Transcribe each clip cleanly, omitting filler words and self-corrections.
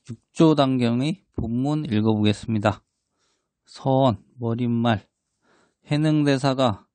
육조단경의 본문 읽어보겠습니다. 서원, 머릿말. 해능대사가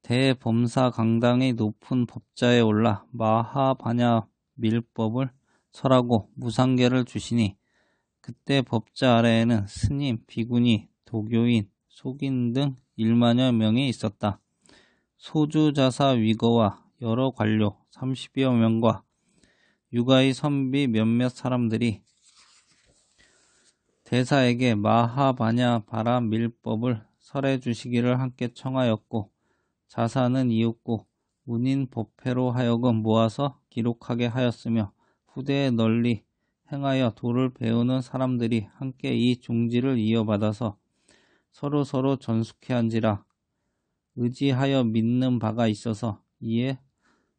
대범사강당의 높은 법자에 올라 마하바냐 밀법을 설하고 무상계를 주시니 그때 법자 아래에는 스님, 비구니, 도교인, 속인 등 1만여 명이 있었다. 소주자사 위거와 여러 관료 30여 명과 육아의 선비 몇몇 사람들이 대사에게 마하바냐 바라 밀법을 설해 주시기를 함께 청하였고, 자사는 이윽고 문인 법회로 하여금 모아서 기록하게 하였으며, 후대에 널리 행하여 도를 배우는 사람들이 함께 이 종지를 이어받아서 서로 전숙해 한지라. 의지하여 믿는 바가 있어서 이에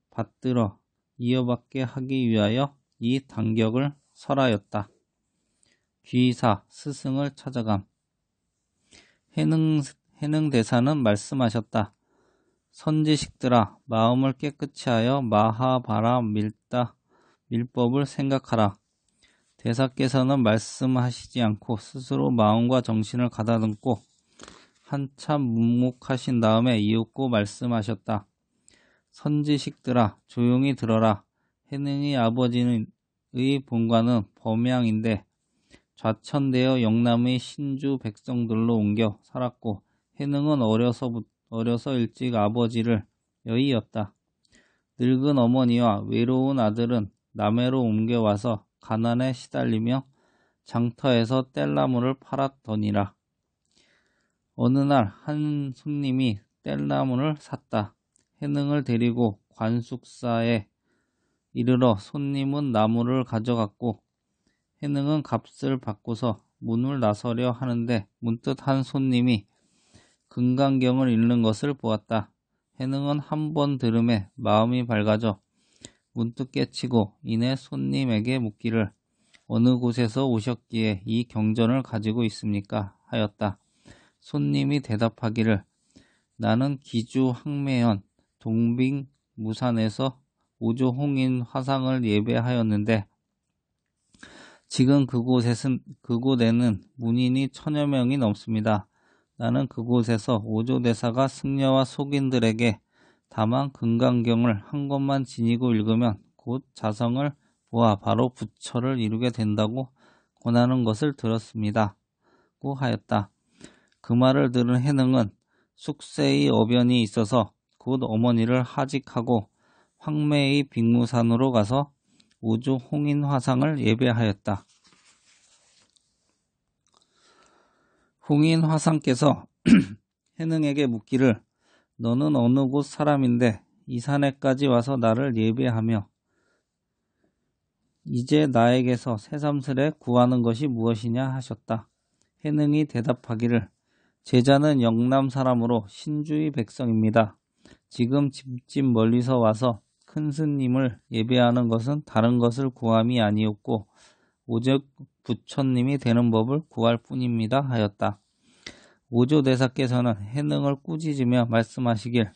받들어 이어받게 하기 위하여 이 단격을 설하였다. 귀사 스승을 찾아감. 해능대사는 말씀하셨다. 선지식들아, 마음을 깨끗이 하여 마하바라 밀법을 생각하라. 대사께서는 말씀하시지 않고 스스로 마음과 정신을 가다듬고 한참 묵묵하신 다음에 이윽고 말씀하셨다. 선지식들아, 조용히 들어라. 해능의 아버지의 본관은 범양인데 좌천되어 영남의 신주 백성들로 옮겨 살았고, 해능은 어려서 일찍 아버지를 여의었다. 늙은 어머니와 외로운 아들은 남해로 옮겨와서 가난에 시달리며 장터에서 뗄나무를 팔았더니라. 어느 날 한 손님이 뗄나무를 샀다. 해능을 데리고 관숙사에 이르러 손님은 나무를 가져갔고, 해능은 값을 받고서 문을 나서려 하는데 문득 한 손님이 금강경을 읽는 것을 보았다. 해능은 한 번 들음에 마음이 밝아져 문득 깨치고 이내 손님에게 묻기를 어느 곳에서 오셨기에 이 경전을 가지고 있습니까? 하였다. 손님이 대답하기를 나는 기주 항매연 동빙무산에서 오조홍인 화상을 예배하였는데 지금 그곳에는 문인이 1000여 명이 넘습니다. 나는 그곳에서 오조대사가 승려와 속인들에게 다만 금강경을 한 권만 지니고 읽으면 곧 자성을 보아 바로 부처를 이루게 된다고 권하는 것을 들었습니다. 고 하였다. 그 말을 들은 해능은 숙세의 어변이 있어서 곧 어머니를 하직하고 황매의 빅무산으로 가서 오조 홍인 화상을 예배하였다. 홍인 화상께서 해능에게 묻기를 너는 어느 곳 사람인데 이 산에까지 와서 나를 예배하며 이제 나에게서 새삼스레 구하는 것이 무엇이냐 하셨다. 해능이 대답하기를 제자는 영남 사람으로 신주의 백성입니다. 지금 집집 멀리서 와서 큰 스님을 예배하는 것은 다른 것을 구함이 아니었고 오직 부처님이 되는 법을 구할 뿐입니다. 하였다. 오조대사께서는 해능을 꾸짖으며 말씀하시길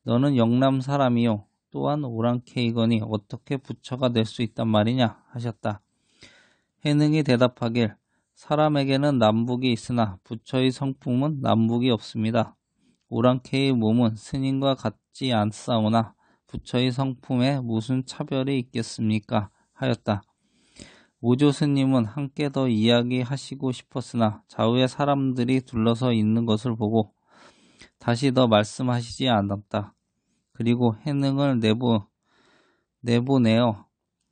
너는 영남 사람이요 또한 오랑캐이거니 어떻게 부처가 될 수 있단 말이냐 하셨다. 해능이 대답하길 사람에게는 남북이 있으나 부처의 성품은 남북이 없습니다. 오랑캐의 몸은 스님과 같지 않사오나 부처의 성품에 무슨 차별이 있겠습니까? 하였다. 오조 스님은 함께 더 이야기하시고 싶었으나 좌우에 사람들이 둘러서 있는 것을 보고 다시 더 말씀하시지 않았다. 그리고 해능을 내보내어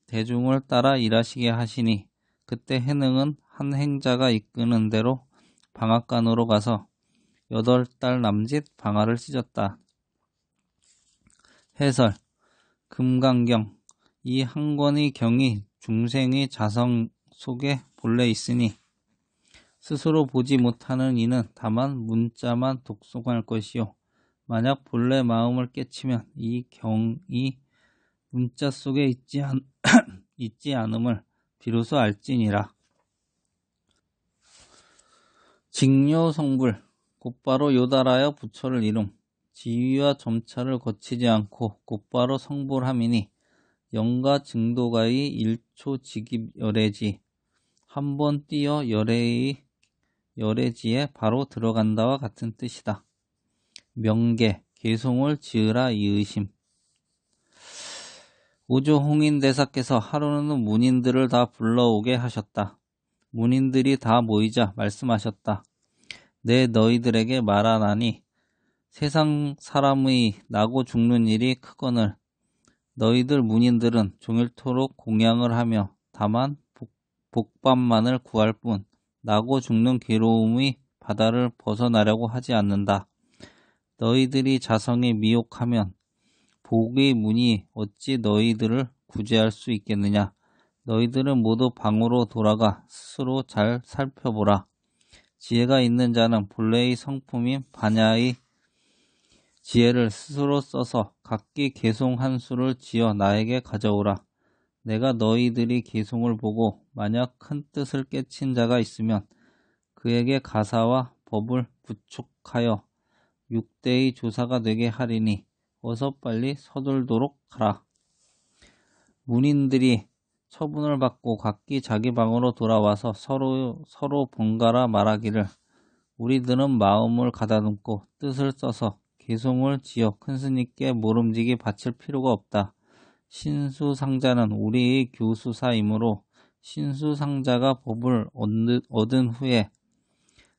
대중을 따라 일하시게 하시니 그때 해능은 한 행자가 이끄는 대로 방앗간으로 가서 8달 남짓 방아를 찢었다. 해설 금강경 이 한 권의 경이 중생의 자성 속에 본래 있으니 스스로 보지 못하는 이는 다만 문자만 독송할 것이요 만약 본래 마음을 깨치면 이 경이 문자 속에 있지 않음을 비로소 알지니라. 직료성불 곧바로 요달하여 부처를 이룸 지위와 점차를 거치지 않고 곧바로 성불함이니 영가 증도가의 일초직입열애지 한번 뛰어 열애지에 바로 들어간다와 같은 뜻이다. 명계, 개송을 지으라 이의심. 우주 홍인대사께서 하루는 문인들을 다 불러오게 하셨다. 문인들이 다 모이자 말씀하셨다. 내 너희들에게 말하나니 세상 사람의 나고 죽는 일이 크거늘 너희들 문인들은 종일토록 공양을 하며 다만 복밥만을 구할 뿐 나고 죽는 괴로움의 바다를 벗어나려고 하지 않는다. 너희들이 자성이 미혹하면 복의 문이 어찌 너희들을 구제할 수 있겠느냐. 너희들은 모두 방으로 돌아가 스스로 잘 살펴보라. 지혜가 있는 자는 본래의 성품인 반야의 지혜를 스스로 써서 각기 개송 한 수를 지어 나에게 가져오라. 내가 너희들이 개송을 보고 만약 큰 뜻을 깨친 자가 있으면 그에게 가사와 법을 구축하여 6대의 조사가 되게 하리니 어서 빨리 서둘도록 하라. 문인들이 처분을 받고 각기 자기 방으로 돌아와서 서로 번갈아 말하기를 우리들은 마음을 가다듬고 뜻을 써서 개송을 지어 큰스님께 모름지기 바칠 필요가 없다. 신수상자는 우리의 교수사이므로 신수상자가 법을 얻은 후에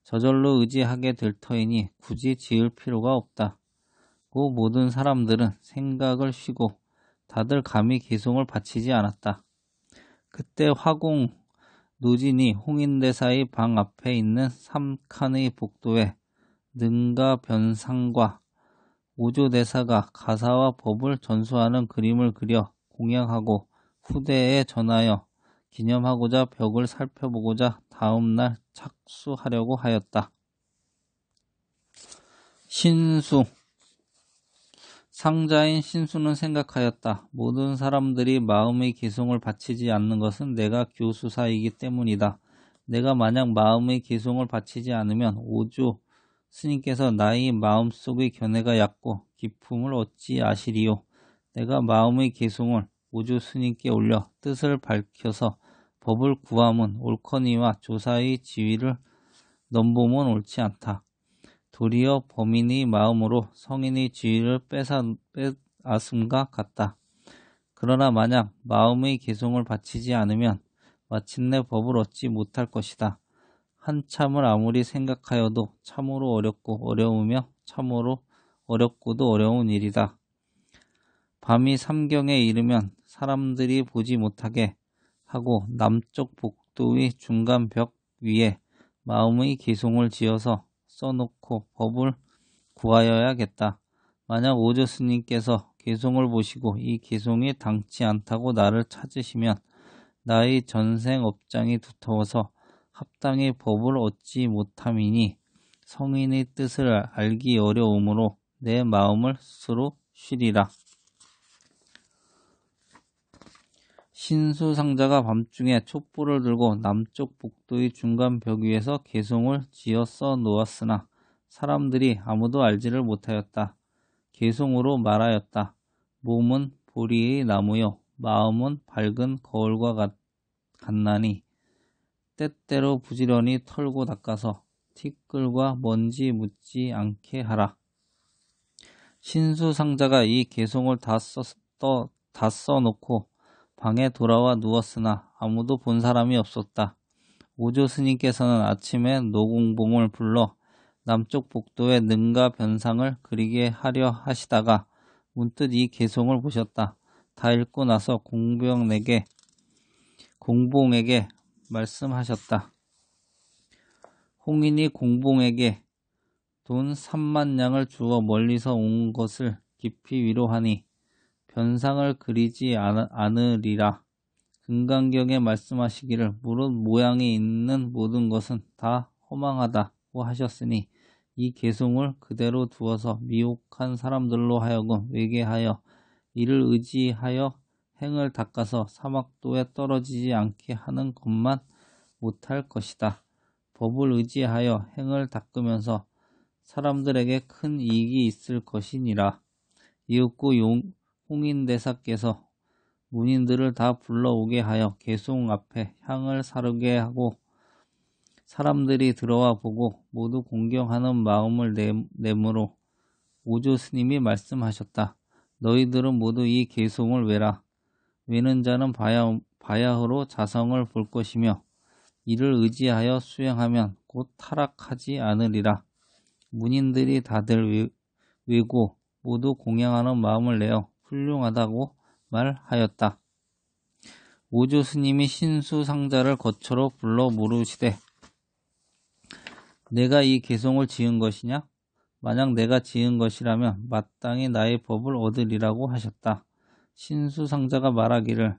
저절로 의지하게 될 터이니 굳이 지을 필요가 없다. 그 모든 사람들은 생각을 쉬고 다들 감히 개송을 바치지 않았다. 그때 화공 노진이 홍인대사의 방 앞에 있는 3칸의 복도에 능가 변상과 오조대사가 가사와 법을 전수하는 그림을 그려 공양하고 후대에 전하여 기념하고자 벽을 살펴보고자 다음날 착수하려고 하였다. 신수 상자인 신수는 생각하였다. 모든 사람들이 마음의 개송을 바치지 않는 것은 내가 교수사이기 때문이다. 내가 만약 마음의 개송을 바치지 않으면 오조 스님께서 나의 마음속의 견해가 얕고 기품을 어찌 아시리요. 내가 마음의 개송을 오조 스님께 올려 뜻을 밝혀서 법을 구함은 옳거니와 조사의 지위를 넘보면 옳지 않다. 도리어 범인의 마음으로 성인의 지위를 빼앗음과 같다. 그러나 만약 마음의 개송을 바치지 않으면 마침내 법을 얻지 못할 것이다. 한참을 아무리 생각하여도 참으로 어렵고 어려우며 참으로 어렵고도 어려운 일이다. 밤이 삼경에 이르면 사람들이 보지 못하게 하고 남쪽 복도의 중간 벽 위에 마음의 개송을 지어서 써놓고 법을 구하여야겠다. 만약 오조 스님께서 개송을 보시고 이 개송이 당치 않다고 나를 찾으시면 나의 전생 업장이 두터워서 합당히 법을 얻지 못함이니 성인의 뜻을 알기 어려우므로 내 마음을 스스로 쉬리라. 신수상자가 밤중에 촛불을 들고 남쪽 복도의 중간 벽 위에서 개송을 지어 써 놓았으나 사람들이 아무도 알지를 못하였다. 개송으로 말하였다. 몸은 보리의 나무요 마음은 밝은 거울과 같나니 때때로 부지런히 털고 닦아서 티끌과 먼지 묻지 않게 하라. 신수상자가 이 개송을 다 써놓고 방에 돌아와 누웠으나 아무도 본 사람이 없었다. 오조 스님께서는 아침에 노공봉을 불러 남쪽 복도에 능가 변상을 그리게 하려 하시다가 문득 이 개송을 보셨다. 다 읽고 나서 공봉에게 말씀하셨다. 홍인이 공봉에게 돈 3만냥을 주어 멀리서 온 것을 깊이 위로하니 변상을 그리지 않으리라. 금강경에 말씀하시기를 무릇 모양이 있는 모든 것은 다 허망하다고 하셨으니 이 개송을 그대로 두어서 미혹한 사람들로 하여금 외게하여 이를 의지하여 행을 닦아서 사막도에 떨어지지 않게 하는 것만 못할 것이다. 법을 의지하여 행을 닦으면서 사람들에게 큰 이익이 있을 것이니라. 이윽고 홍인대사께서 문인들을 다 불러오게 하여 계송 앞에 향을 사르게 하고 사람들이 들어와 보고 모두 공경하는 마음을 내므로 오조 스님이 말씀하셨다. 너희들은 모두 이 계송을 외라. 외는 자는 바야흐로 자성을 볼 것이며 이를 의지하여 수행하면 곧 타락하지 않으리라. 문인들이 다들 외고 모두 공양하는 마음을 내어 훌륭하다고 말하였다. 오조 스님이 신수 상자를 거처로 불러 물으시되 내가 이 계송을 지은 것이냐? 만약 내가 지은 것이라면 마땅히 나의 법을 얻으리라고 하셨다. 신수 상자가 말하기를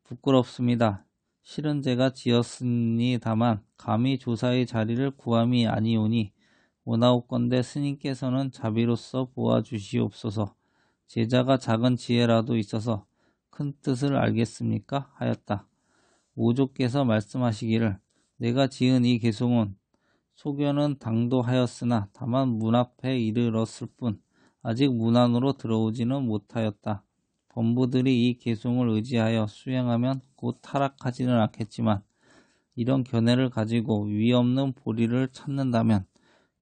부끄럽습니다. 실은 제가 지었으니다만 감히 조사의 자리를 구함이 아니오니 원하옵건대 스님께서는 자비로서 보아주시옵소서. 제자가 작은 지혜라도 있어서 큰 뜻을 알겠습니까? 하였다. 오조께서 말씀하시기를 내가 지은 이 계송은 소견은 당도하였으나 다만 문 앞에 이르렀을 뿐 아직 문 안으로 들어오지는 못하였다. 범부들이 이 계송을 의지하여 수행하면 곧 타락하지는 않겠지만 이런 견해를 가지고 위없는 보리를 찾는다면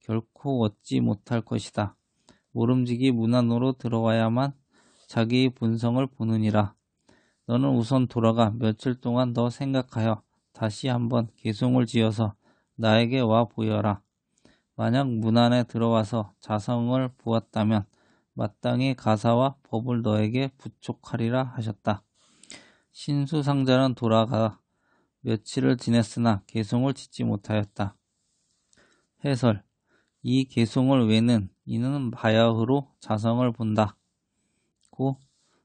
결코 얻지 못할 것이다. 모름지기 문 안으로 들어와야만 자기의 본성을 보느니라. 너는 우선 돌아가 며칠 동안 더 생각하여 다시 한번 계송을 지어서 나에게 와 보여라. 만약 문 안에 들어와서 자성을 보았다면 마땅히 가사와 법을 너에게 부촉하리라 하셨다. 신수상자는 돌아가 며칠을 지냈으나 계송을 짓지 못하였다. 해설. 이 계송을 외는 이는 바야흐로 자성을 본다. 고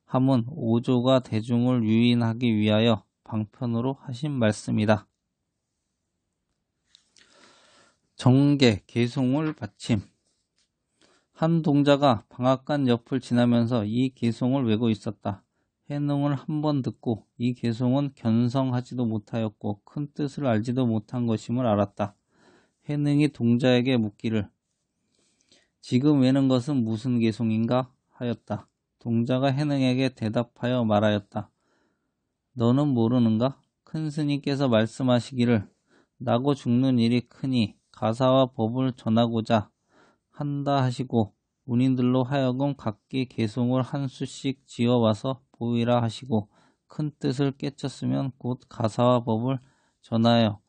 함은 오조가 대중을 유인하기 위하여 방편으로 하신 말씀이다. 정계, 계송을 받침. 한 동자가 방앗간 옆을 지나면서 이 계송을 외고 있었다. 해능을 한 번 듣고 이 계송은 견성하지도 못하였고 큰 뜻을 알지도 못한 것임을 알았다. 해능이 동자에게 묻기를 지금 외는 것은 무슨 계송인가? 하였다. 동자가 해능에게 대답하여 말하였다. 너는 모르는가? 큰 스님께서 말씀하시기를 나고 죽는 일이 크니 가사와 법을 전하고자 한다 하시고 문인들로 하여금 각기 계송을 한 수씩 지어와서 보이라 하시고 큰 뜻을 깨쳤으면 곧 가사와 법을 전하여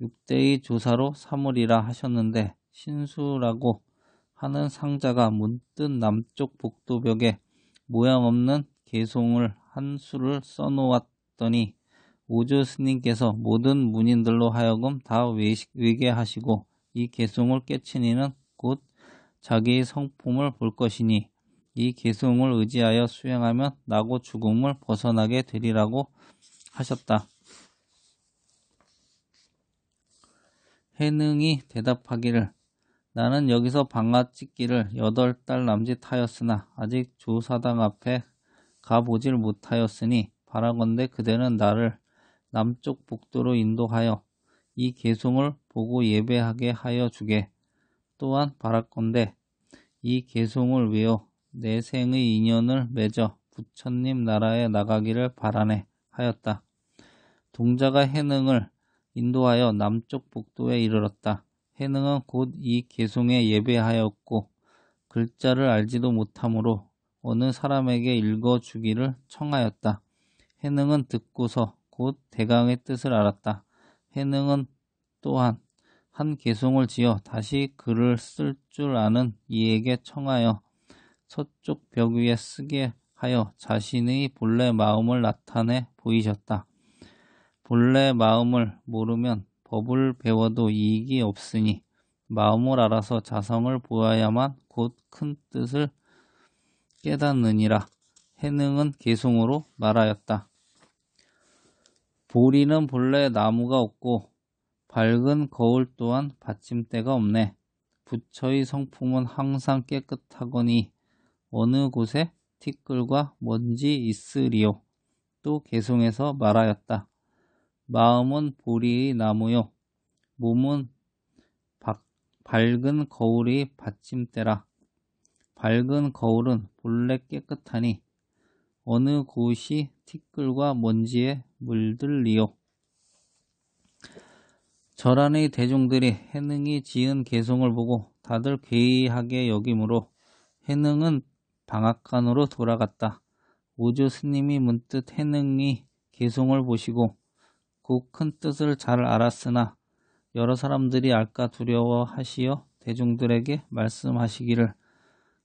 6대의 조사로 삼으리라 하셨는데 신수라고 하는 상자가 문득 남쪽 복도벽에 모양 없는 계송을 한 수를 써놓았더니 오조 스님께서 모든 문인들로 하여금 다 외게 하시고 이 계송을 깨친 이는 곧 자기의 성품을 볼 것이니 이 계송을 의지하여 수행하면 나고 죽음을 벗어나게 되리라고 하셨다. 해능이 대답하기를 나는 여기서 방아 찍기를 8달 남짓하였으나 아직 조사당 앞에 가보질 못하였으니 바라건대 그대는 나를 남쪽 복도로 인도하여 이 계송을 보고 예배하게 하여 주게. 또한 바라건대 이 계송을 외워 내 생의 인연을 맺어 부처님 나라에 나가기를 바라네 하였다. 동자가 해능을 인도하여 남쪽 복도에 이르렀다. 해능은 곧 이 계송에 예배하였고 글자를 알지도 못하므로 어느 사람에게 읽어주기를 청하였다. 해능은 듣고서 곧 대강의 뜻을 알았다. 해능은 또한 한 계송을 지어 다시 글을 쓸 줄 아는 이에게 청하여 서쪽 벽 위에 쓰게 하여 자신의 본래 마음을 나타내 보이셨다. 본래 마음을 모르면 법을 배워도 이익이 없으니 마음을 알아서 자성을 보아야만 곧 큰 뜻을 깨닫느니라. 해능은 계송으로 말하였다. 보리는 본래 나무가 없고 밝은 거울 또한 받침대가 없네. 부처의 성품은 항상 깨끗하거니 어느 곳에 티끌과 먼지 있으리요. 또 계송에서 말하였다. 마음은 보리의 나무요. 몸은 밝은 거울의 받침대라. 밝은 거울은 본래 깨끗하니 어느 곳이 티끌과 먼지에 물들리요. 절안의 대중들이 해능이 지은 개송을 보고 다들 괴이하게 여기므로 해능은 방앗간으로 돌아갔다. 오조 스님이 문득 해능이 개송을 보시고 그 큰 뜻을 잘 알았으나 여러 사람들이 알까 두려워하시어 대중들에게 말씀하시기를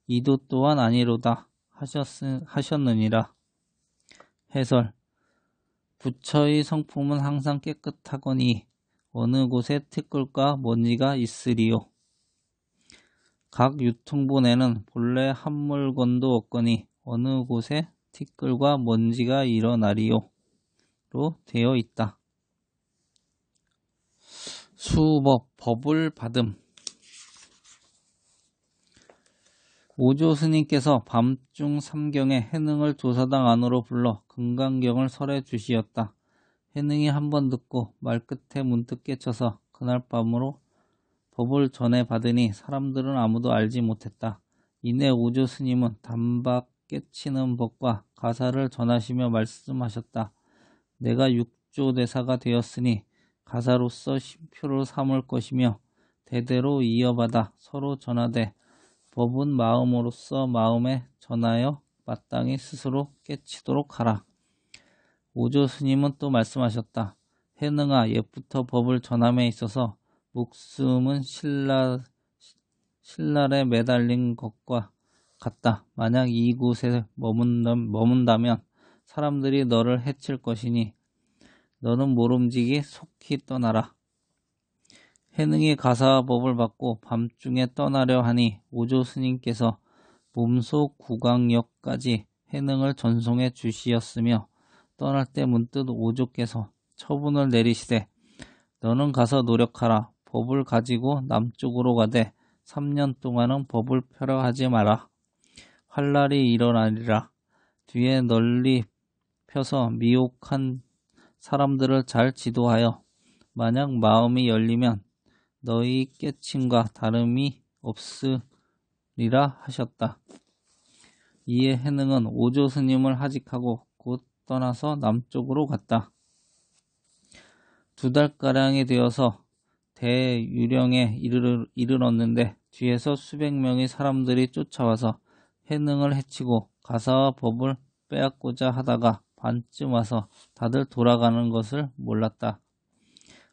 이도 또한 아니로다 하셨느니라. 해설. 부처의 성품은 항상 깨끗하거니 어느 곳에 티끌과 먼지가 있으리요. 각 유통본에는 본래 한 물건도 없거니 어느 곳에 티끌과 먼지가 일어나리요. 로 되어 있다. 수법, 법을 받음. 오조 스님께서 밤중 삼경에 해능을 조사당 안으로 불러 금강경을 설해 주시었다. 해능이 한번 듣고 말끝에 문득 깨쳐서 그날 밤으로 법을 전해 받으니 사람들은 아무도 알지 못했다. 이내 오조 스님은 단박 깨치는 법과 가사를 전하시며 말씀하셨다. 내가 육조대사가 되었으니 가사로서 심표를 삼을 것이며 대대로 이어받아 서로 전하되 법은 마음으로서 마음에 전하여 마땅히 스스로 깨치도록 하라. 오조 스님은 또 말씀하셨다. 해능아, 옛부터 법을 전함에 있어서 목숨은 신랄에 매달린 것과 같다. 만약 이곳에 머문다면 사람들이 너를 해칠 것이니 너는 모름지기 속히 떠나라. 해능이 가사와 법을 받고 밤중에 떠나려 하니 오조 스님께서 몸소 구강역까지 해능을 전송해 주시었으며 떠날 때 문득 오조께서 처분을 내리시되 너는 가서 노력하라. 법을 가지고 남쪽으로 가되 3년 동안은 법을 펴려 하지 마라. 환란이 일어나리라. 뒤에 널리 펴서 미혹한 사람들을 잘 지도하여 만약 마음이 열리면 너희 깨침과 다름이 없으리라 하셨다. 이에 해능은 오조 스님을 하직하고 곧 떠나서 남쪽으로 갔다. 2달가량이 되어서 대유령에 이르렀는데 뒤에서 수백 명의 사람들이 쫓아와서 해능을 해치고 가사와 법을 빼앗고자 하다가 반쯤 와서 다들 돌아가는 것을 몰랐다.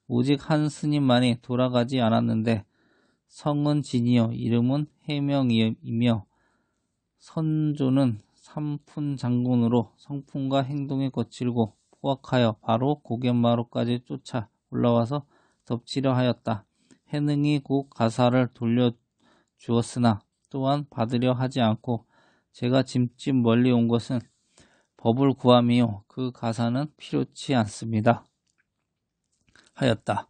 오직 한 스님만이 돌아가지 않았는데 성은 진이요 이름은 해명이며 선조는 삼푼 장군으로 성품과 행동이 거칠고 포악하여 바로 고갯마루까지 쫓아 올라와서 덮치려 하였다. 해능이 곧 가사를 돌려주었으나 또한 받으려 하지 않고 제가 짐짓 멀리 온 것은 법을 구함이요 그 가사는 필요치 않습니다. 하였다.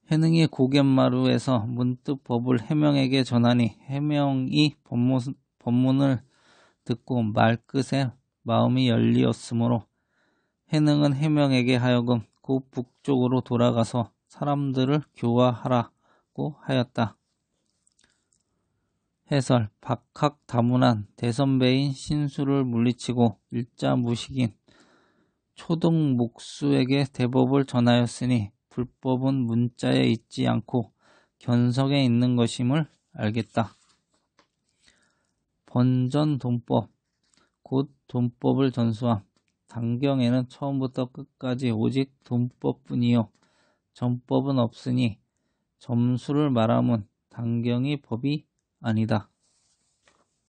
해능이 고갯마루에서 문득 법을 해명에게 전하니 해명이 법문을 듣고 말끝에 마음이 열리었으므로 해능은 해명에게 하여금 곧 북쪽으로 돌아가서 사람들을 교화하라고 하였다. 해설. 박학다문한 대선배인 신수를 물리치고 일자무식인 초등목수에게 대법을 전하였으니 불법은 문자에 있지 않고 견석에 있는 것임을 알겠다. 번전돈법, 곧 돈법을 전수함. 당경에는 처음부터 끝까지 오직 돈법뿐이요 전법은 없으니 점수를 말함은 당경이 법이 아니다.